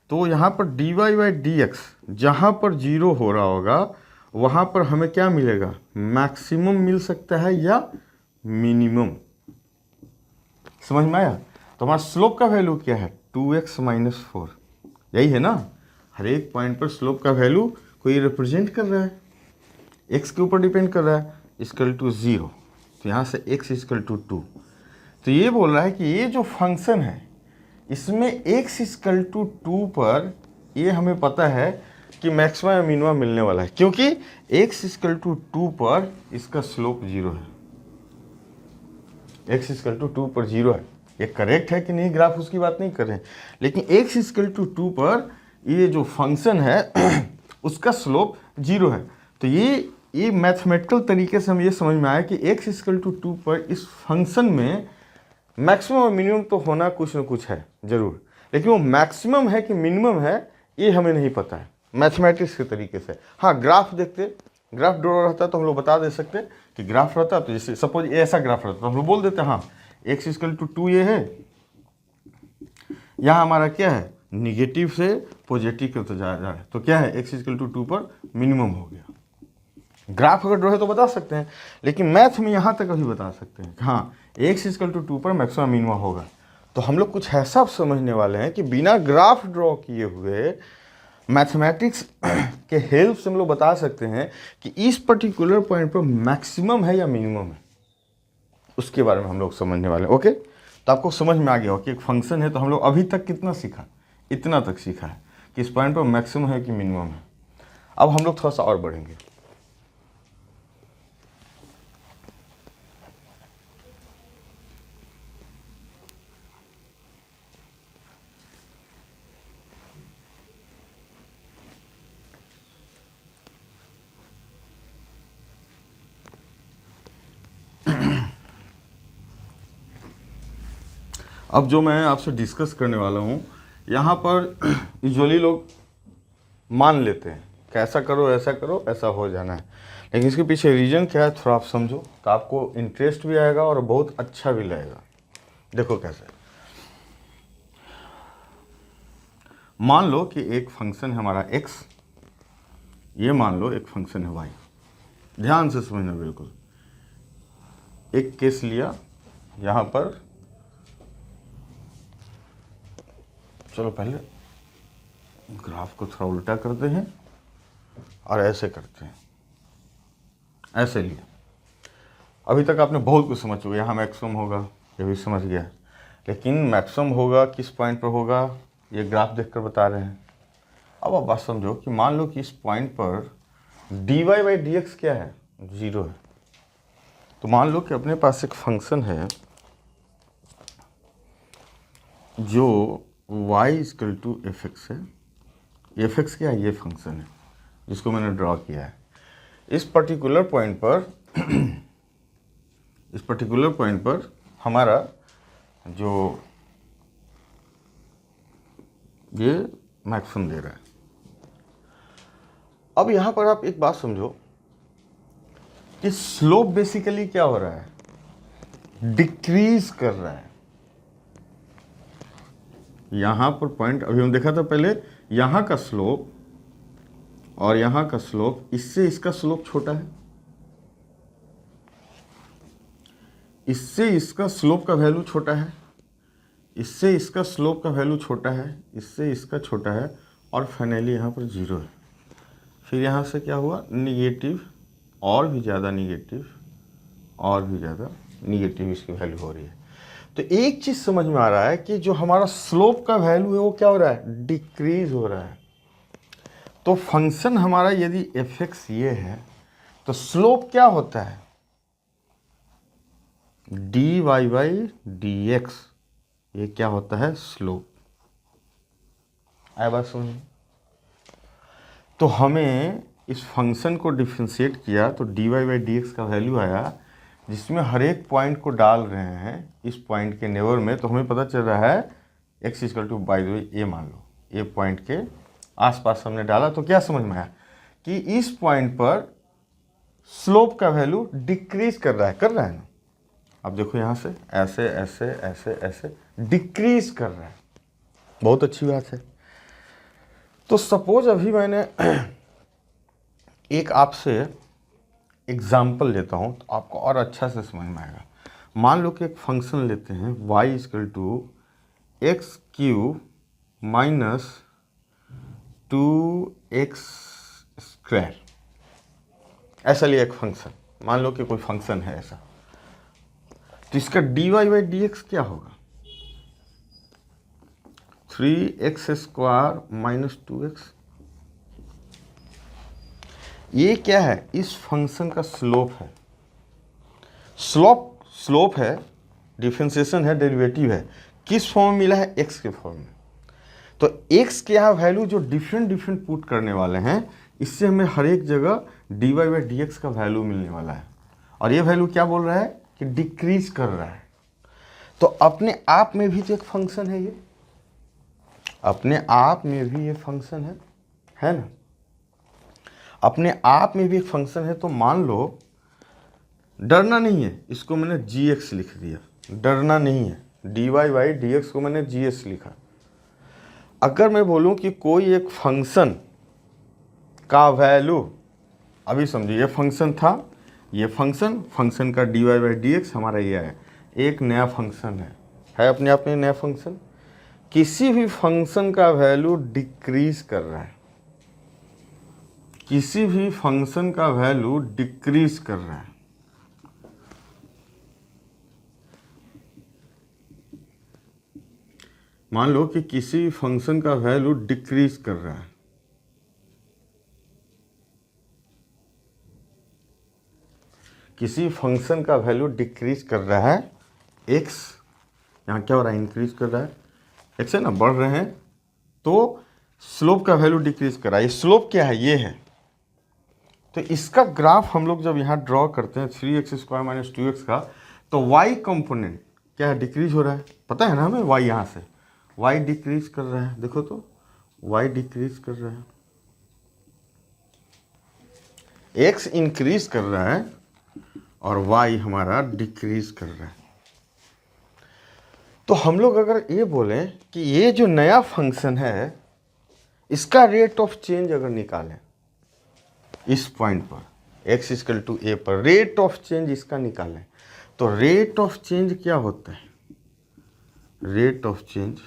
तो यहाँ पर dy बाई dx जहाँ पर 0 हो रहा होगा वहाँ पर हमें क्या मिलेगा, मैक्सिमम मिल सकता है या मिनिमम। समझ में आया। तो हमारा स्लोप का वैल्यू क्या है 2x -4, यही है ना। हर एक पॉइंट पर स्लोप का वैल्यू कोई रिप्रेजेंट कर रहा है, x के ऊपर डिपेंड कर रहा है, इक्वल टू 0। तो यहाँ से x इक्वल टू 2। तो ये बोल रहा है कि ये जो फंक्शन है इसमें x इक्वल टू 2 पर ये हमें पता है कि मैक्सिमम या मिनिमम मिलने वाला है, क्योंकि x इक्वल टू 2 पर इसका स्लोप 0 है। x इक्वल टू 2 पर 0 है। ये करेक्ट है कि नहीं, ग्राफ उसकी बात नहीं कर रहे हैं, लेकिन x इक्वल टू 2 पर ये जो फंक्शन है उसका स्लोप 0 है। तो ये मैथमेटिकल तरीके से हम ये समझ में आया कि x इक्वल टू 2 पर इस फंक्शन में मैक्सिमम और मिनिमम तो होना कुछ न कुछ है ज़रूर, लेकिन वो मैक्सिमम है कि मिनिमम है ये हमें नहीं पता है मैथमेटिक्स के तरीके से। हाँ, ग्राफ देखते, ग्राफ ड्रॉ रहता तो हम लोग बता दे सकते कि ग्राफ रहता, तो जैसे सपोज ऐसा ग्राफ रहता तो हम लोग बोल देते हाँ x इक्वल टू 2 ये है, यहाँ हमारा क्या है निगेटिव से पॉजिटिव करते जा रहा है, तो क्या है x इक्वल टू 2 पर मिनिमम हो गया। ग्राफ अगर ड्रॉ है तो बता सकते हैं, लेकिन मैथ में यहाँ तक अभी बता सकते हैं कि हाँ x इक्वल टू 2 पर मैक्सिमम मिनिमम होगा। तो हम लोग कुछ ऐसा समझने वाले हैं कि बिना ग्राफ ड्रॉ किए हुए मैथमेटिक्स के हेल्प से हम लोग बता सकते हैं कि इस पर्टिकुलर पॉइंट पर मैक्सिमम है या मिनिमम है, उसके बारे में हम लोग समझने वाले हैं। ओके, तो आपको समझ में आ गया हो कि एक फंक्शन है, तो हम लोग अभी तक कितना सीखा, इतना तक सीखा है कि इस पॉइंट पर मैक्सिमम है कि मिनिमम है। अब हम लोग थोड़ा सा और बढ़ेंगे। अब जो मैं आपसे डिस्कस करने वाला हूँ, यहाँ पर यूजुअली लोग मान लेते हैं कि ऐसा करो ऐसा हो जाना है, लेकिन इसके पीछे रीज़न क्या है थोड़ा आप समझो तो आपको इंटरेस्ट भी आएगा और बहुत अच्छा भी लगेगा। देखो कैसे, मान लो कि एक फंक्शन है हमारा x, ये मान लो एक फंक्शन है y। ध्यान से समझना, बिल्कुल एक केस लिया यहाँ पर, चलो पहले ग्राफ को थोड़ा उल्टा करते हैं और ऐसे करते हैं, ऐसे लिया। अभी तक आपने बहुत कुछ समझ चुके, यहाँ मैक्सिमम होगा ये भी समझ गया, लेकिन मैक्सिमम होगा किस पॉइंट पर होगा ये ग्राफ देखकर बता रहे हैं। अब आप बात समझो कि मान लो कि इस पॉइंट पर dy बाई dx क्या है 0 है। तो मान लो कि अपने पास एक फंक्शन है जो y इक्वल टू fx है। fx क्या है, ये फंक्शन है जिसको मैंने ड्रॉ किया है। इस पर्टिकुलर पॉइंट पर हमारा जो ये मैक्सिमम दे रहा है। अब यहाँ पर आप एक बात समझो कि स्लोप बेसिकली क्या हो रहा है, डिक्रीज कर रहा है। यहां पर पॉइंट अभी हम देखा था पहले, यहां का स्लोप और यहां का स्लोप, इससे इसका स्लोप छोटा है, इससे इसका स्लोप का वैल्यू छोटा है, इससे इसका स्लोप का वैल्यू छोटा है, इससे इसका छोटा है, और फाइनली यहाँ पर 0 है। फिर यहाँ से क्या हुआ, निगेटिव, और भी ज़्यादा निगेटिव, और भी ज़्यादा निगेटिव इसकी वैल्यू हो रही है। तो एक चीज़ समझ में आ रहा है कि जो हमारा स्लोप का वैल्यू है वो क्या हो रहा है, डिक्रीज हो रहा है। तो फंक्शन हमारा यदि fx ये है तो स्लोप क्या होता है, dy बाई dx, ये क्या होता है, स्लोप। आया बात समझ? तो हमें इस फंक्शन को डिफ्रेंशिएट किया तो dy बाई dx का वैल्यू आया, जिसमें हर एक पॉइंट को डाल रहे हैं इस पॉइंट के नेबर में, तो हमें पता चल रहा है x equal to by the way A, मान लो ए पॉइंट के आसपास हमने डाला, तो क्या समझ में आया कि इस पॉइंट पर स्लोप का वैल्यू डिक्रीज कर रहा है ना। अब देखो यहाँ से ऐसे ऐसे ऐसे ऐसे डिक्रीज कर रहा है, बहुत अच्छी बात है। तो सपोज अभी मैंने एक आपसे एग्जाम्पल लेता हूँ तो आपको और अच्छा से समझ में आएगा। मान लो कि एक फंक्शन लेते हैं y equal to x cube minus 2x square, ऐसा लिया एक फंक्शन, मान लो कि कोई फंक्शन है ऐसा, तो इसका dy बाई dx क्या होगा, 3x स्क्वायर माइनस 2x। ये क्या है, इस फंक्शन का स्लोप है। स्लोप है, डिफरेंशिएशन है, डेरिवेटिव है, किस फॉर्म में मिला है, x के फॉर्म में। तो x के यहाँ वैल्यू जो डिफरेंट पुट करने वाले हैं, इससे हमें हर एक जगह dy बाई dx का वैल्यू मिलने वाला है, और ये वैल्यू क्या बोल रहा है कि डिक्रीज कर रहा है। तो अपने आप में भी तो एक फंक्शन है, ये अपने आप में भी ये फंक्शन है ना, अपने आप में भी एक फंक्शन है। तो मान लो, डरना नहीं है, इसको मैंने gx लिख दिया, डरना नहीं है, dy बाई dx को मैंने gx लिखा। अगर मैं बोलूं कि कोई एक फंक्शन का वैल्यू, अभी समझिए ये फंक्शन था, ये फंक्शन का dy बाई dx हमारा ये है, एक नया फंक्शन है अपने आप में नया फंक्शन। किसी भी फंक्शन का वैल्यू डिक्रीज कर रहा है, किसी भी फंक्शन का वैल्यू डिक्रीज कर रहा है। मान लो कि किसी फंक्शन का वैल्यू डिक्रीज कर रहा है, किसी फंक्शन का वैल्यू डिक्रीज कर रहा है, x यहाँ क्या हो रहा है, इंक्रीज कर रहा है, x है ना, बढ़ रहे हैं, तो स्लोप का वैल्यू डिक्रीज कर रहा है। ये स्लोप क्या है, ये है। तो इसका ग्राफ हम लोग जब यहाँ ड्रॉ करते हैं 3x स्क्वायर माइनस 2x का, तो y कंपोनेंट क्या है, डिक्रीज हो रहा है, पता है ना हमें, y यहाँ से y डिक्रीज कर रहा है, देखो तो y डिक्रीज कर रहा है, x इंक्रीज कर रहा है और y हमारा डिक्रीज कर रहा है। तो हम लोग अगर ये बोलें कि ये जो नया फंक्शन है, इसका रेट ऑफ चेंज अगर निकालें इस पॉइंट पर x इक्वल टू a पर, रेट ऑफ चेंज इसका निकालें, तो रेट ऑफ चेंज क्या होता है, rate of change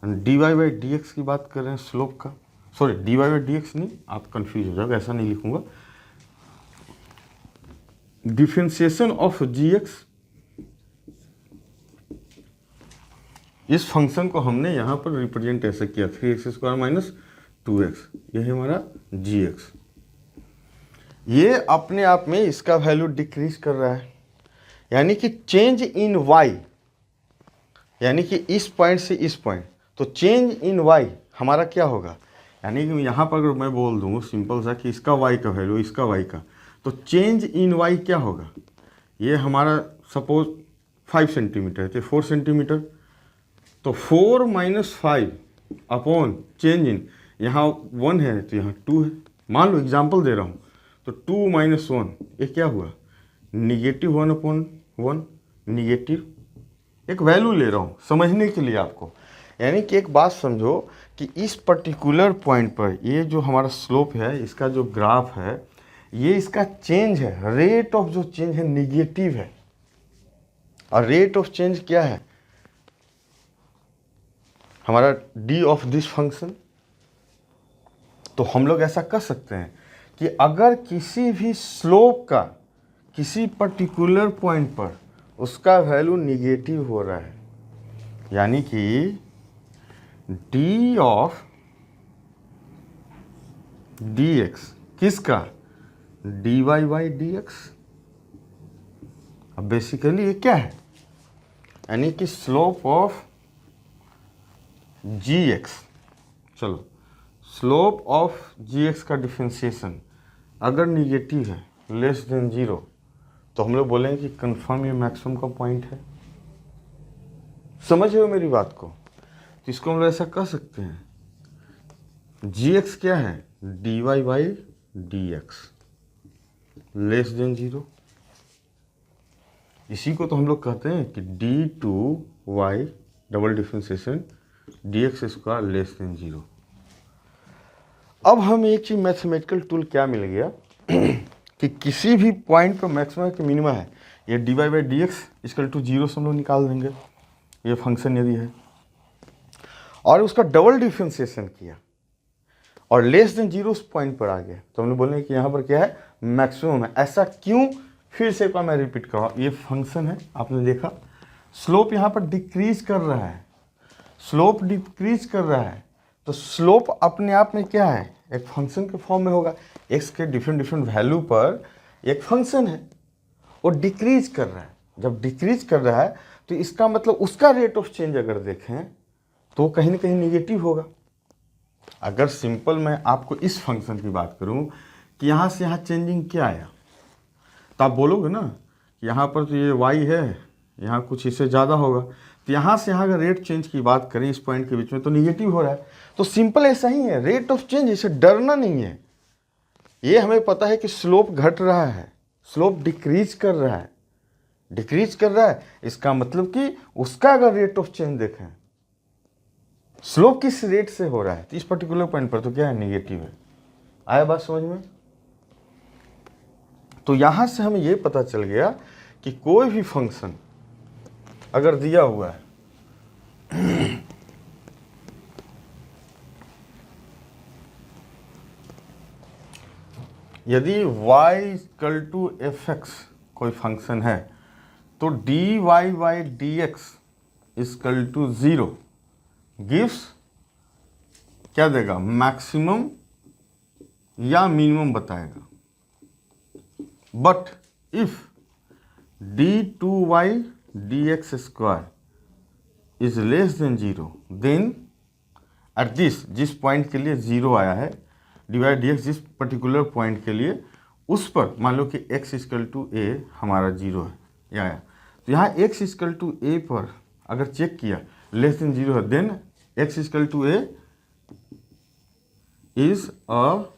dy by dx की बात कर रहे हैं, स्लोप का, सॉरी dy बाई dx नहीं, आप कंफ्यूज हो जाओगे, ऐसा नहीं लिखूंगा, डिफरेंशिएशन ऑफ gx, इस फंक्शन को हमने यहाँ पर रिप्रेजेंट ऐसे किया 3x स्क्वायर माइनस 2x, ये है हमारा gx। ये अपने आप में इसका वैल्यू डिक्रीज कर रहा है, यानी कि चेंज इन y, यानी कि इस पॉइंट से इस पॉइंट, तो चेंज इन y हमारा क्या होगा, यानी कि यहाँ पर अगर मैं बोल दूँ सिंपल सा कि इसका y का वैल्यू इसका y का, तो चेंज इन y क्या होगा, ये हमारा सपोज 5 सेंटीमीटर है, 4 सेंटीमीटर, तो 4 माइनस 5 अपॉन चेंज इन, यहाँ 1 है तो यहाँ 2 है, मान लो एग्जाम्पल दे रहा हूँ, तो 2 माइनस 1 ये क्या हुआ, -1/1, निगेटिव एक वैल्यू ले रहा हूँ समझने के लिए आपको। यानी कि एक बात समझो कि इस पर्टिकुलर पॉइंट पर ये जो हमारा स्लोप है, इसका जो ग्राफ है, ये इसका चेंज है, रेट ऑफ जो चेंज है निगेटिव है। और रेट ऑफ चेंज क्या है हमारा, डी ऑफ दिस फंक्शन। तो हम लोग ऐसा कर सकते हैं कि अगर किसी भी स्लोप का किसी पर्टिकुलर पॉइंट पर उसका वैल्यू निगेटिव हो रहा है, यानी कि डी ऑफ डी एक्स किसका, d y by D x. अब बेसिकली ये क्या है, यानी कि स्लोप ऑफ जी एक्स। चलो, स्लोप ऑफ जी एक्स का डिफरेंशिएशन अगर निगेटिव है, लेस देन 0, तो हम लोग बोलेंगे कि कंफर्म ये मैक्सिमम का पॉइंट है। समझ रहे हो मेरी बात को? तो इसको हम लोग ऐसा कर सकते हैं, जी एक्स क्या है, d y by D x less than 0। इसी को तो हम लोग कहते हैं कि d2y double differentiation dx square less than 0। अब हम एक चीज मैथमेटिकल टूल क्या मिल गया कि किसी भी पॉइंट पर मैक्सिमम कि मिनिमम है, ये dy by D x equal to 0 से हम लोग निकाल देंगे, ये फंक्शन यदि है, और उसका डबल डिफरेंशिएशन किया और लेस देन 0 उस पॉइंट पर आ गया, तो हम लोग बोलेंगे कि यहाँ पर क्या है, मैक्सिमम है। ऐसा क्यों, फिर से एक बार मैं रिपीट कर रहा हूँ, ये फंक्शन है, आपने देखा स्लोप यहाँ पर डिक्रीज कर रहा है, स्लोप डिक्रीज कर रहा है, तो स्लोप अपने आप में क्या है, एक फंक्शन के फॉर्म में होगा। एक्स के डिफरेंट डिफरेंट वैल्यू पर एक फंक्शन है वो डिक्रीज कर रहा है। जब डिक्रीज कर रहा है तो इसका मतलब उसका रेट ऑफ चेंज अगर देखें तो कहीं ना कहीं निगेटिव होगा। अगर सिंपल मैं आपको इस फंक्शन की बात करूं कि यहाँ से यहाँ चेंजिंग क्या आया, तो आप बोलोगे ना कि यहाँ पर तो ये y है, यहाँ कुछ इससे ज़्यादा होगा, तो यहाँ से यहाँ अगर रेट चेंज की बात करें इस पॉइंट के बीच में तो निगेटिव हो रहा है। तो सिंपल ऐसा ही है, रेट ऑफ चेंज, इसे डरना नहीं है। ये हमें पता है कि स्लोप घट रहा है, स्लोप डिक्रीज कर रहा है, डिक्रीज कर रहा है, इसका मतलब कि उसका अगर रेट ऑफ चेंज देखें, स्लोप किस रेट से हो रहा है, तो इस पर्टिकुलर पॉइंट पर तो क्या है, निगेटिव है। आया बात समझ में? तो यहां से हमें यह पता चल गया कि कोई भी फंक्शन अगर दिया हुआ है यदि y equal to f x कोई फंक्शन है तो dy by D x equal to 0 gives क्या देगा, मैक्सिमम या मिनिमम बताएगा। But if d2y dx square is less than 0 then at जिस पॉइंट के लिए 0 आया है, dy dx जिस पर्टिकुलर पॉइंट के लिए, उस पर मान लो कि x इक्वल टू a हमारा 0 है, या आया, तो यहाँ x इक्वल टू a पर अगर चेक किया लेस देन 0 है, then x equal to a is a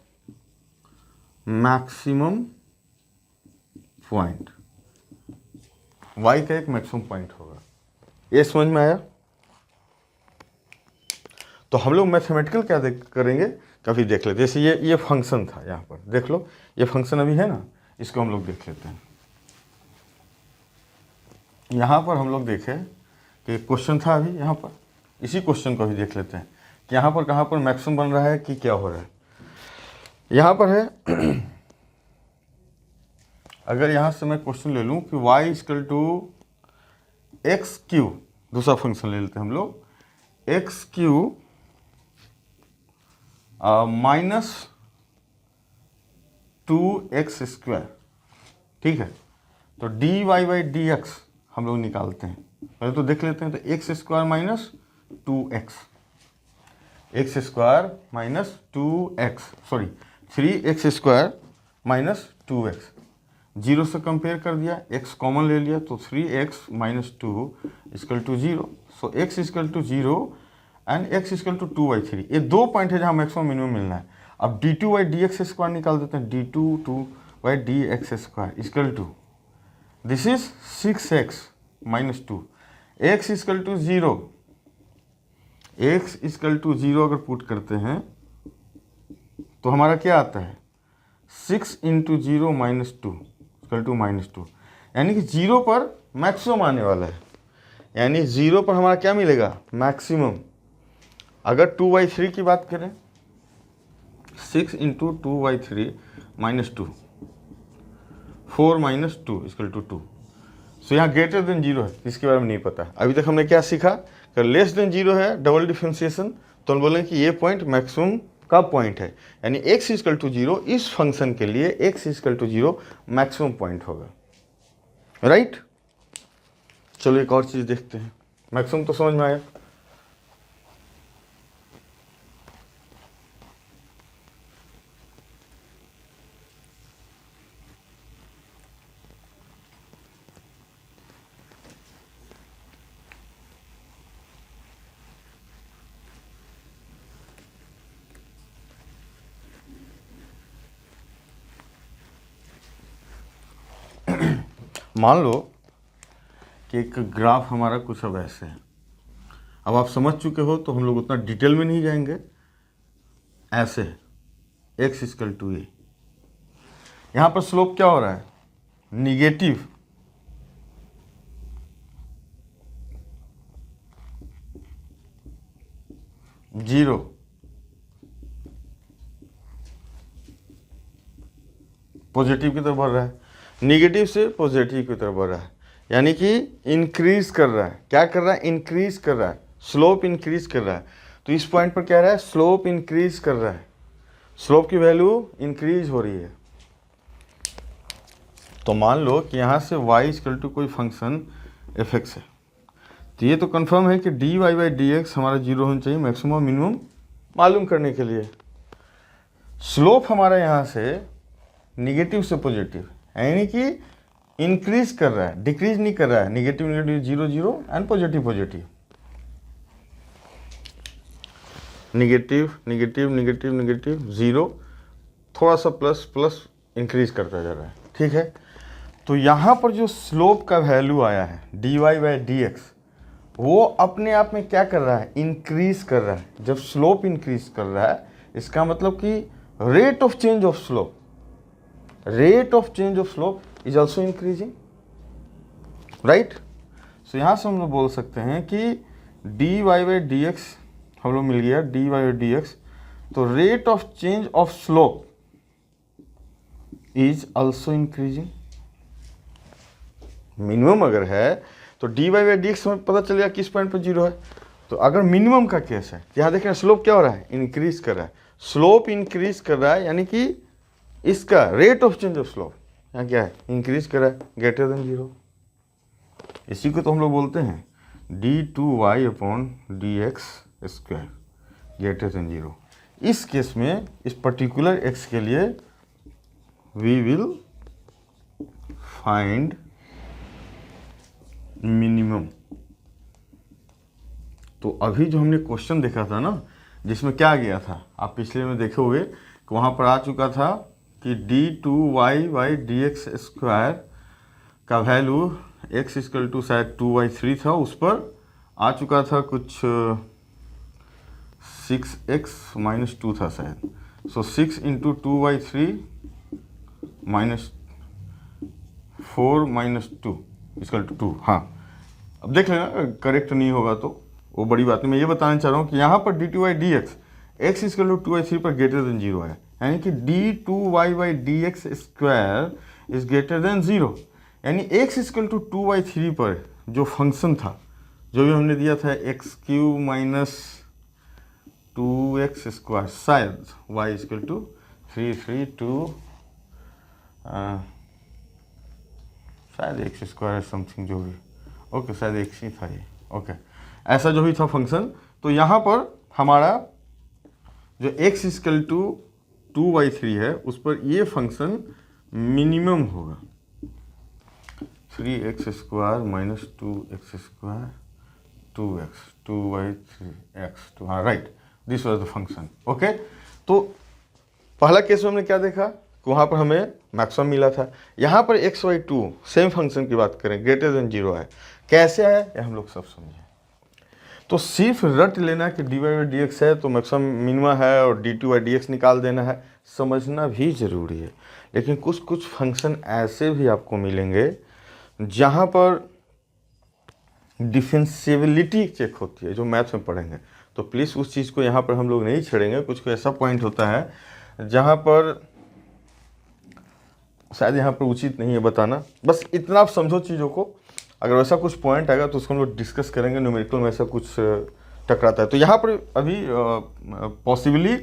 maximum point, y का एक मैक्सिमम पॉइंट होगा। ये समझ में आया? तो हम लोग मैथमेटिकल क्या करेंगे, कभी देख लेते, जैसे ये फंक्शन था, यहाँ पर देख लो, ये फंक्शन अभी है ना, इसको हम लोग देख लेते हैं। यहाँ पर हम लोग देखें कि क्वेश्चन था अभी, यहाँ पर इसी क्वेश्चन को भी देख लेते हैं कि यहाँ पर कहाँ पर मैक्सिमम बन रहा है कि क्या हो रहा है। यहाँ पर है अगर यहाँ से मैं क्वेश्चन ले लूँ कि y equal to x cube, दूसरा फंक्शन ले लेते हैं हम लोग, x Q minus 2x square, ठीक है। तो d y by D x हम लोग निकालते हैं, पहले तो देख लेते हैं। तो x square minus 2x, x square minus 2x, sorry 3x square minus 2x, 0 से कंपेयर कर दिया, x कॉमन ले लिया, तो 3x minus 2 equal to 0। So x equal to 0 and x equal to 2/3। ये दो पॉइंट है जहाँ मैक्सिमम मिनिमम मिलना है। अब d two by D x square निकाल देते हैं, d two by D x square equal to this is 6x minus 2, x equal to 0, x equal to 0 अगर पुट करते हैं तो हमारा क्या आता है 6 into 0 minus 2 equal to minus 2, यानी कि 0 पर मैक्सिमम आने वाला है, यानी 0 पर हमारा क्या मिलेगा मैक्सिमम। अगर 2/3 की बात करें 6 into 2/3 minus 2 4 minus 2 equal to 2। So यहाँ ग्रेटर देन 0 है, इसके बारे में नहीं पता। अभी तक हमने क्या सीखा कि लेस देन 0 है डबल डिफरेंशिएशन, तो हम बोलेंगे कि ये पॉइंट मैक्सिमम का पॉइंट है, यानी x इजकल टू 0 इस फंक्शन के लिए x equal to 0 maximum point होगा, राइट। चलो एक और चीज़ देखते हैं, मैक्सिमम तो समझ में आया। मान लो कि एक ग्राफ हमारा कुछ अब ऐसे है, अब आप समझ चुके हो तो हम लोग उतना डिटेल में नहीं जाएंगे। ऐसे है x इजकल टू ए, यहाँ पर स्लोप क्या हो रहा है निगेटिव, जीरो, पॉजिटिव की तरफ बढ़ रहा है, निगेटिव से पॉजिटिव की तरफ बढ़ रहा है, यानी कि इंक्रीज कर रहा है। क्या कर रहा है इंक्रीज कर रहा है, स्लोप इंक्रीज कर रहा है। तो इस पॉइंट पर क्या रहा है स्लोप इंक्रीज कर रहा है, स्लोप की वैल्यू इंक्रीज हो रही है। तो मान लो कि यहाँ से y इक्वल टू कोई फंक्शन fx है, तो ये तो कंफर्म है कि dy बाई डी एक्स हमारा 0 होना चाहिए मैक्सिमम और मिनिमम मालूम करने के लिए। स्लोप हमारा यहाँ से निगेटिव से पॉजिटिव, यानी कि इंक्रीज कर रहा है, डिक्रीज नहीं कर रहा है। Negative negative 0 0 and positive positive, negative negative negative negative 0, थोड़ा सा प्लस प्लस इंक्रीज करता जा रहा है, ठीक है। तो यहाँ पर जो स्लोप का वैल्यू आया है dy बाई डी एक्स, वो अपने आप में क्या कर रहा है इंक्रीज कर रहा है। जब स्लोप इंक्रीज कर रहा है इसका मतलब कि rate of change of slope, rate of change of slope is also increasing, right. So यहाँ से हम लोग बोल सकते हैं कि dy बाई डी एक्स हम लोग मिल गया dy बाई डी एक्स, तो rate of change of slope is also increasing. Minimum अगर है तो dy बाई डी एक्स हमें पता चलेगा किस पॉइंट पर 0 है। तो अगर मिनिमम का केस है, यहाँ देख रहे हैं स्लोप क्या हो रहा है इंक्रीज कर रहा है, स्लोप इंक्रीज कर रहा है, यानी कि इसका rate of change of slope यहाँ क्या है इंक्रीज कर रहा है ग्रेटर देन 0। इसी को तो हम लोग बोलते हैं d2y upon D x square greater than 0। इस केस में इस पर्टिकुलर x के लिए वी विल फाइंड मिनिमम। तो अभी जो हमने क्वेश्चन देखा था ना, जिसमें क्या गया था आप पिछले में देखे हुए कि वहाँ पर आ चुका था कि d2y by D x square का वैल्यू x इक्वल टू शायद 2/3 था, उस पर आ चुका था कुछ 6x माइनस 2 था शायद। So 6 into 2/3 minus 4 minus 2 equal to 2। हाँ, अब देख लेना करेक्ट नहीं होगा तो वो बड़ी बात नहीं। मैं ये बताना चाह रहा हूँ कि यहाँ पर d2y d x x equal to 2/3 पर ग्रेटर देन 0 है, यानी कि d2y by D x square is greater than 0, यानी x इक्वल टू 2/3 पर जो फंक्शन था, जो भी हमने दिया था x³ माइनस 2x स्क्वायर, शायद y इक्वल टू 332 शायद x स्क्वायर समथिंग जो भी, ओके शायद x ही था ये, ओके ऐसा जो भी था फंक्शन। तो यहाँ पर हमारा जो x इक्वल टू 2/3 है उस पर ये फंक्शन मिनिमम होगा 3x square minus 2x square 2x 2/3x 2, हाँ right, this was the function, okay. तो पहला केस में हमने क्या देखा कि वहाँ पर हमें मैक्सिमम मिला था। यहाँ पर x/2 सेम फंक्शन की बात करें, ग्रेटर देन 0 है, कैसे आया ये हम लोग सब समझे। तो सिर्फ रट लेना कि dy/dx है तो मैक्सिमम मिनिमा है और dt/dx निकाल देना है, समझना भी ज़रूरी है। लेकिन कुछ कुछ फंक्शन ऐसे भी आपको मिलेंगे जहाँ पर डिफरेंशिएबिलिटी चेक होती है, जो मैथ्स में पढ़ेंगे। तो प्लीज़ उस चीज़ को यहाँ पर हम लोग नहीं छेड़ेंगे। कुछ को ऐसा पॉइंट होता है जहाँ पर शायद यहाँ पर उचित नहीं है बताना, बस इतना आप समझो चीज़ों को। अगर वैसा कुछ पॉइंट आएगा तो उसको हम लोग डिस्कस करेंगे, न्यूमेरिकल में ऐसा कुछ टकराता है तो यहाँ पर अभी पॉसिबली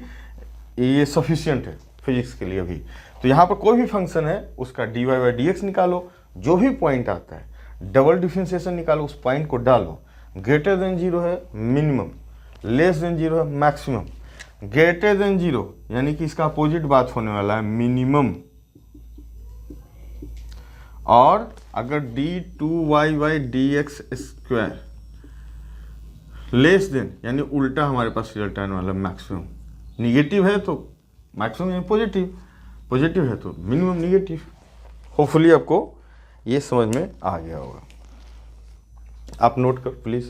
ये सफिशिएंट है फिजिक्स के लिए अभी। तो यहाँ पर कोई भी फंक्शन है उसका dy/dx निकालो, जो भी पॉइंट आता है डबल डिफरेंशिएशन निकालो, उस पॉइंट को डालो। ग्रेटर देन 0 है मिनिमम, लेस देन 0 है मैक्सिमम। ग्रेटर देन 0 यानी कि इसका अपोजिट बात होने वाला है मिनिमम, और अगर d2y/dx² लेस देन यानी उल्टा हमारे पास रिजल्ट आने वाला मैक्सिमम। निगेटिव है तो मैक्सिमम यानी पॉजिटिव, पॉजिटिव है तो मिनिमम निगेटिव। होपफुली आपको ये समझ में आ गया होगा। आप नोट कर प्लीज़।